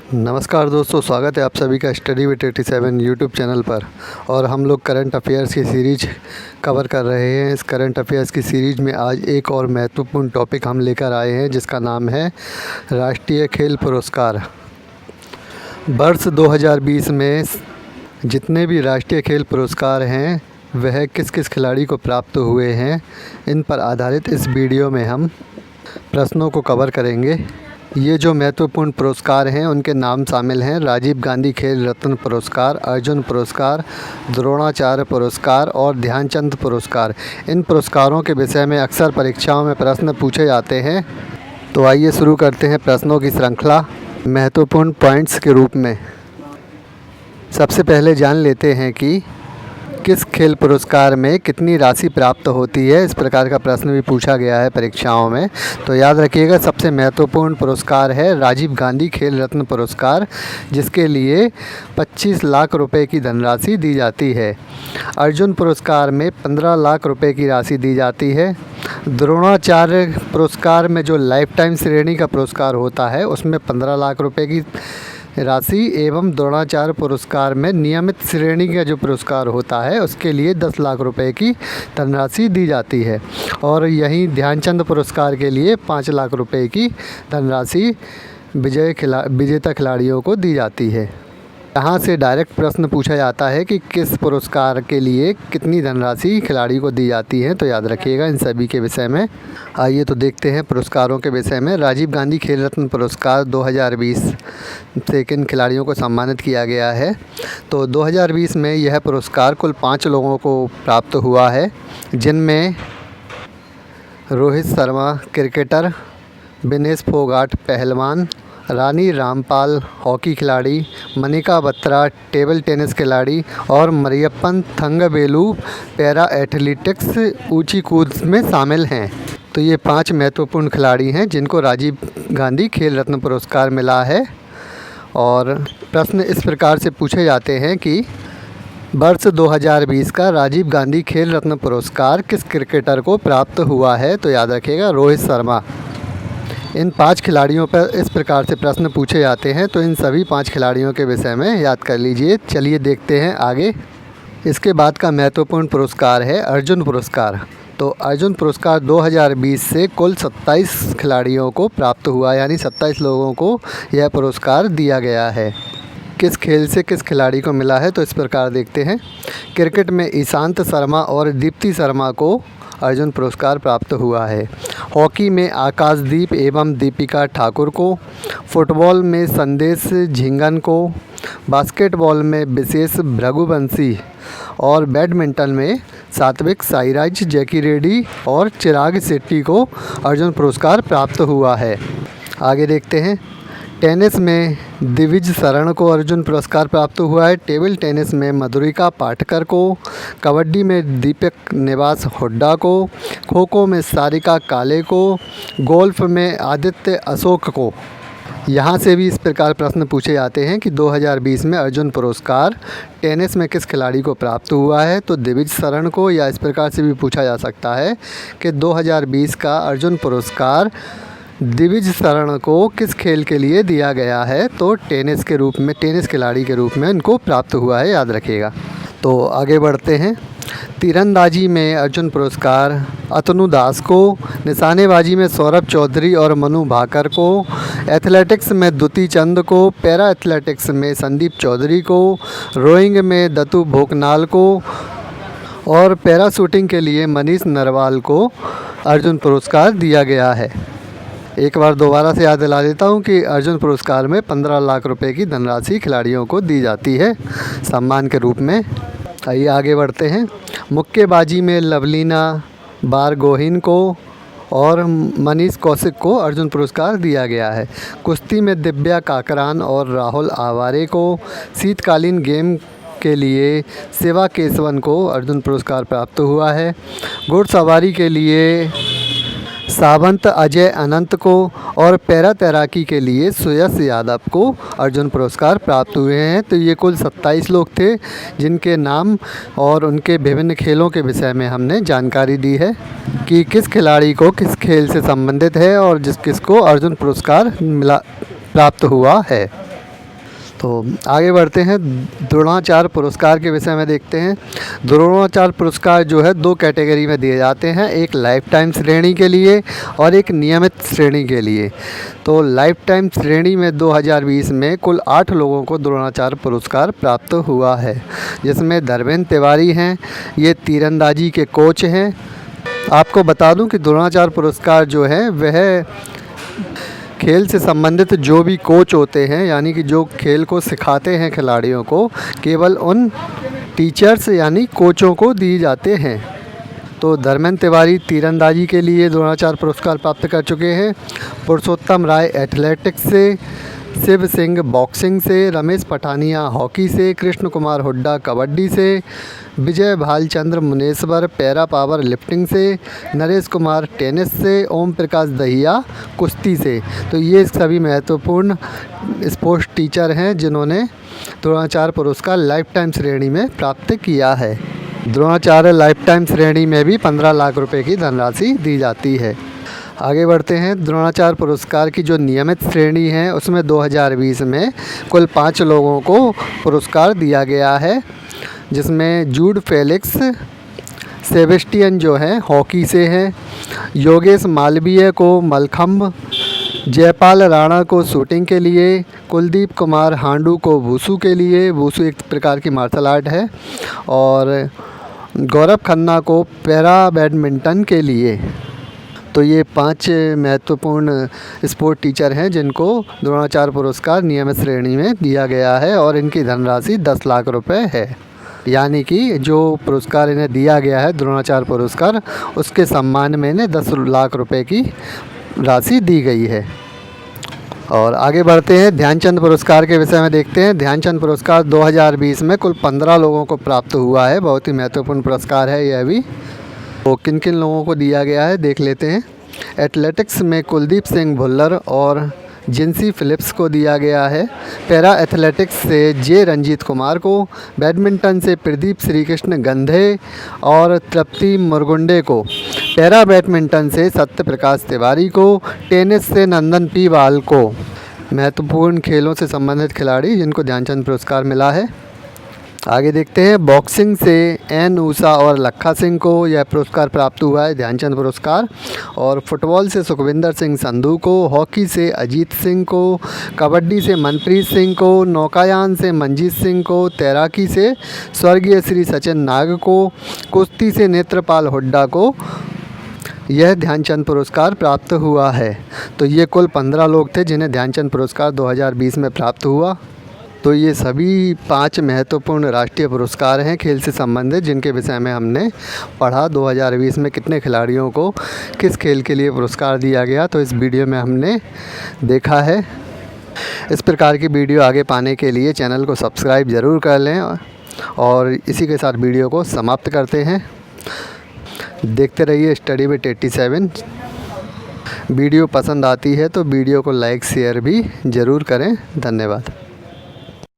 नमस्कार दोस्तों, स्वागत है आप सभी का स्टडी विद 87 यूट्यूब चैनल पर। और हम लोग करंट अफेयर्स की सीरीज कवर कर रहे हैं। इस करंट अफेयर्स की सीरीज में आज एक और महत्वपूर्ण टॉपिक हम लेकर आए हैं, जिसका नाम है राष्ट्रीय खेल पुरस्कार। वर्ष 2020 में जितने भी राष्ट्रीय खेल पुरस्कार हैं वह किस किस खिलाड़ी को प्राप्त हुए हैं, इन पर आधारित इस वीडियो में हम प्रश्नों को कवर करेंगे। ये जो महत्वपूर्ण पुरस्कार हैं उनके नाम शामिल हैं: राजीव गांधी खेल रत्न पुरस्कार, अर्जुन पुरस्कार, द्रोणाचार्य पुरस्कार और ध्यानचंद पुरस्कार। इन पुरस्कारों के विषय में अक्सर परीक्षाओं में प्रश्न पूछे जाते हैं। तो आइए शुरू करते हैं प्रश्नों की श्रृंखला महत्वपूर्ण पॉइंट्स के रूप में। सबसे पहले जान लेते हैं कि किस खेल पुरस्कार में कितनी राशि प्राप्त होती है। इस प्रकार का प्रश्न भी पूछा गया है परीक्षाओं में, तो याद रखिएगा। सबसे महत्वपूर्ण पुरस्कार है राजीव गांधी खेल रत्न पुरस्कार, जिसके लिए 25 लाख रुपए की धनराशि दी जाती है। अर्जुन पुरस्कार में 15 लाख रुपए की राशि दी जाती है। द्रोणाचार्य पुरस्कार में जो लाइफ टाइम श्रेणी का पुरस्कार होता है उसमें 15 लाख रुपए की राशि एवं द्रोणाचार्य पुरस्कार में नियमित श्रेणी का जो पुरस्कार होता है उसके लिए 10 लाख रुपए की धनराशि दी जाती है। और यहीं ध्यानचंद पुरस्कार के लिए 5 लाख रुपए की धनराशि विजेता खिलाड़ियों को दी जाती है। यहाँ से डायरेक्ट प्रश्न पूछा जाता है कि किस पुरस्कार के लिए कितनी धनराशि खिलाड़ी को दी जाती है, तो याद रखिएगा इन सभी के विषय में। आइए तो देखते हैं पुरस्कारों के विषय में। राजीव गांधी खेल रत्न पुरस्कार 2020 से किन खिलाड़ियों को सम्मानित किया गया है। तो 2020 में यह पुरस्कार कुल 5 लोगों को प्राप्त हुआ है, जिनमें रोहित शर्मा क्रिकेटर, विनेश फोगाट पहलवान, रानी रामपाल हॉकी खिलाड़ी, मनिका बत्रा टेबल टेनिस खिलाड़ी और मरियप्पन थंगवेलु पैरा एथलेटिक्स ऊंची कूद में शामिल हैं। तो ये 5 महत्वपूर्ण खिलाड़ी हैं जिनको राजीव गांधी खेल रत्न पुरस्कार मिला है। और प्रश्न इस प्रकार से पूछे जाते हैं कि वर्ष 2020 का राजीव गांधी खेल रत्न पुरस्कार किस क्रिकेटर को प्राप्त हुआ है, तो याद रखिएगा रोहित शर्मा। इन 5 खिलाड़ियों पर इस प्रकार से प्रश्न पूछे जाते हैं, तो इन सभी 5 खिलाड़ियों के विषय में याद कर लीजिए। चलिए देखते हैं आगे। इसके बाद का महत्वपूर्ण पुरस्कार है अर्जुन पुरस्कार। तो अर्जुन पुरस्कार 2020 से कुल 27 खिलाड़ियों को प्राप्त हुआ, यानी 27 लोगों को यह पुरस्कार दिया गया है। किस खेल से किस खिलाड़ी को मिला है, तो इस प्रकार देखते हैं। क्रिकेट में ईशांत शर्मा और दीप्ति शर्मा को अर्जुन पुरस्कार प्राप्त हुआ है। हॉकी में आकाशदीप एवं दीपिका ठाकुर को, फुटबॉल में संदेश झिंगन को, बास्केटबॉल में विशेष भृगुवंशी और बैडमिंटन में सात्विक साईराज जैकी रेड्डी और चिराग शेट्टी को अर्जुन पुरस्कार प्राप्त हुआ है। आगे देखते हैं। टेनिस में दिविज शरण को अर्जुन पुरस्कार प्राप्त हुआ है। टेबल टेनिस में मधुरिका पाटकर को, कबड्डी में दीपक निवास हुड्डा को, खो खो में सारिका काले को, गोल्फ में आदित्य अशोक को। यहाँ से भी इस प्रकार प्रश्न पूछे जाते हैं कि 2020 में अर्जुन पुरस्कार टेनिस में किस खिलाड़ी को प्राप्त हुआ है, तो दिविज शरण को। या इस प्रकार से भी पूछा जा सकता है कि 2020 का अर्जुन पुरस्कार दिविज शरण को किस खेल के लिए दिया गया है, तो टेनिस के रूप में, टेनिस खिलाड़ी के रूप में इनको प्राप्त हुआ है, याद रखिएगा। तो आगे बढ़ते हैं। तीरंदाजी में अर्जुन पुरस्कार अतनु दास को, निशानेबाजी में सौरभ चौधरी और मनु भाकर को, एथलेटिक्स में दुती चंद को, पैरा एथलेटिक्स में संदीप चौधरी को, रोइंग में दत्तू भोकनाल को और पैरा शूटिंग के लिए मनीष नरवाल को अर्जुन पुरस्कार दिया गया है। एक बार दोबारा से याद दिला देता हूँ कि अर्जुन पुरस्कार में 15 लाख रुपए की धनराशि खिलाड़ियों को दी जाती है सम्मान के रूप में। आइए आगे बढ़ते हैं। मुक्केबाजी में लवलीना बारगोहिन को और मनीष कौशिक को अर्जुन पुरस्कार दिया गया है। कुश्ती में दिव्या काकरान और राहुल आवारे को, शीतकालीन गेम के लिए शिवा केशवन को अर्जुन पुरस्कार प्राप्त हुआ है। घुड़सवारी के लिए सावंत अजय अनंत को और पैरा तैराकी के लिए सुयश यादव को अर्जुन पुरस्कार प्राप्त हुए हैं। तो ये कुल 27 लोग थे जिनके नाम और उनके विभिन्न खेलों के विषय में हमने जानकारी दी है कि किस खिलाड़ी को किस खेल से संबंधित है और किसको अर्जुन पुरस्कार प्राप्त हुआ है। तो आगे बढ़ते हैं, द्रोणाचार्य पुरस्कार के विषय में देखते हैं। द्रोणाचार्य पुरस्कार जो है 2 कैटेगरी में दिए जाते हैं, एक लाइफ टाइम श्रेणी के लिए और एक नियमित श्रेणी के लिए। तो लाइफ टाइम श्रेणी में 2020 में कुल 8 लोगों को द्रोणाचार्य पुरस्कार प्राप्त हुआ है, जिसमें धर्मेंद्र तिवारी हैं, ये तीरंदाजी के कोच हैं। आपको बता दूं कि द्रोणाचार्य पुरस्कार जो है वह खेल से संबंधित जो भी कोच होते हैं, यानी कि जो खेल को सिखाते हैं खिलाड़ियों को, केवल उन टीचर्स यानी कोचों को दिए जाते हैं। तो धर्मेंद्र तिवारी तीरंदाजी के लिए द्रोणाचार्य पुरस्कार प्राप्त कर चुके हैं। पुरुषोत्तम राय एथलेटिक्स से, शिव सिंह बॉक्सिंग से, रमेश पठानिया हॉकी से, कृष्ण कुमार हुड्डा कबड्डी से, Vijay Bhalchandra Muneshwar para power lifting से, नरेश कुमार टेनिस से, ओम प्रकाश दहिया कुश्ती से। तो ये सभी महत्वपूर्ण स्पोर्ट्स टीचर हैं जिन्होंने द्रोणाचार्य पुरस्कार लाइफ टाइम श्रेणी में प्राप्त किया है। द्रोणाचार्य लाइफ टाइम श्रेणी में भी 15 लाख रुपए की धनराशि दी जाती है। आगे बढ़ते हैं, द्रोणाचार्य पुरस्कार की जो नियमित श्रेणी है उसमें 2020 में कुल 5 लोगों को पुरस्कार दिया गया है, जिसमें जूड फेलिक्स सेबेस्टियन जो है हॉकी से हैं, योगेश मालवीय को मलखम्ब, जयपाल राणा को शूटिंग के लिए, कुलदीप कुमार हांडू को वुशु के लिए, वुशु एक प्रकार की मार्शल आर्ट है, और गौरव खन्ना को पैरा बैडमिंटन के लिए। तो ये 5 महत्वपूर्ण स्पोर्ट टीचर हैं जिनको द्रोणाचार्य पुरस्कार नियमित श्रेणी में दिया गया है, और इनकी धनराशि 10 लाख रुपए है। यानी कि जो पुरस्कार इन्हें दिया गया है द्रोणाचार्य पुरस्कार, उसके सम्मान में इन्हें 10 लाख रुपए की राशि दी गई है। और आगे बढ़ते हैं, ध्यानचंद पुरस्कार के विषय में देखते हैं। ध्यानचंद पुरस्कार 2020 में कुल 15 लोगों को प्राप्त हुआ है। बहुत ही महत्वपूर्ण पुरस्कार है यह भी। तो किन किन लोगों को दिया गया है देख लेते हैं। एथलेटिक्स में कुलदीप सिंह भुल्लर और जिंसी फिलिप्स को दिया गया है। पैरा एथलेटिक्स से जे रंजीत कुमार को, बैडमिंटन से प्रदीप श्रीकृष्ण गंधे और तृप्ति मुरगुंडे को, पैरा बैडमिंटन से सत्य प्रकाश तिवारी को, टेनिस से नंदन पी बाल को। महत्वपूर्ण खेलों से संबंधित खिलाड़ी जिनको ध्यानचंद पुरस्कार मिला है। आगे देखते हैं, बॉक्सिंग से एन ऊषा और लखा सिंह को यह पुरस्कार प्राप्त हुआ है, ध्यानचंद पुरस्कार। और फुटबॉल से सुखविंदर सिंह संधू को, हॉकी से अजीत सिंह को, कबड्डी से मनप्रीत सिंह को, नौकायान से मंजीत सिंह को, तैराकी से स्वर्गीय श्री सचिन नाग को, कुश्ती से नेत्रपाल हुड्डा को यह ध्यानचंद पुरस्कार प्राप्त हुआ है। तो ये कुल 15 लोग थे जिन्हें ध्यानचंद पुरस्कार 2020 में प्राप्त हुआ। तो ये सभी 5 महत्वपूर्ण राष्ट्रीय पुरस्कार हैं खेल से संबंधित, जिनके विषय में हमने पढ़ा 2020 में कितने खिलाड़ियों को किस खेल के लिए पुरस्कार दिया गया। तो इस वीडियो में हमने देखा है। इस प्रकार की वीडियो आगे पाने के लिए चैनल को सब्सक्राइब ज़रूर कर लें, और इसी के साथ वीडियो को समाप्त करते हैं। देखते रहिए स्टडी विद 87। वीडियो पसंद आती है तो वीडियो को लाइक शेयर भी ज़रूर करें। धन्यवाद।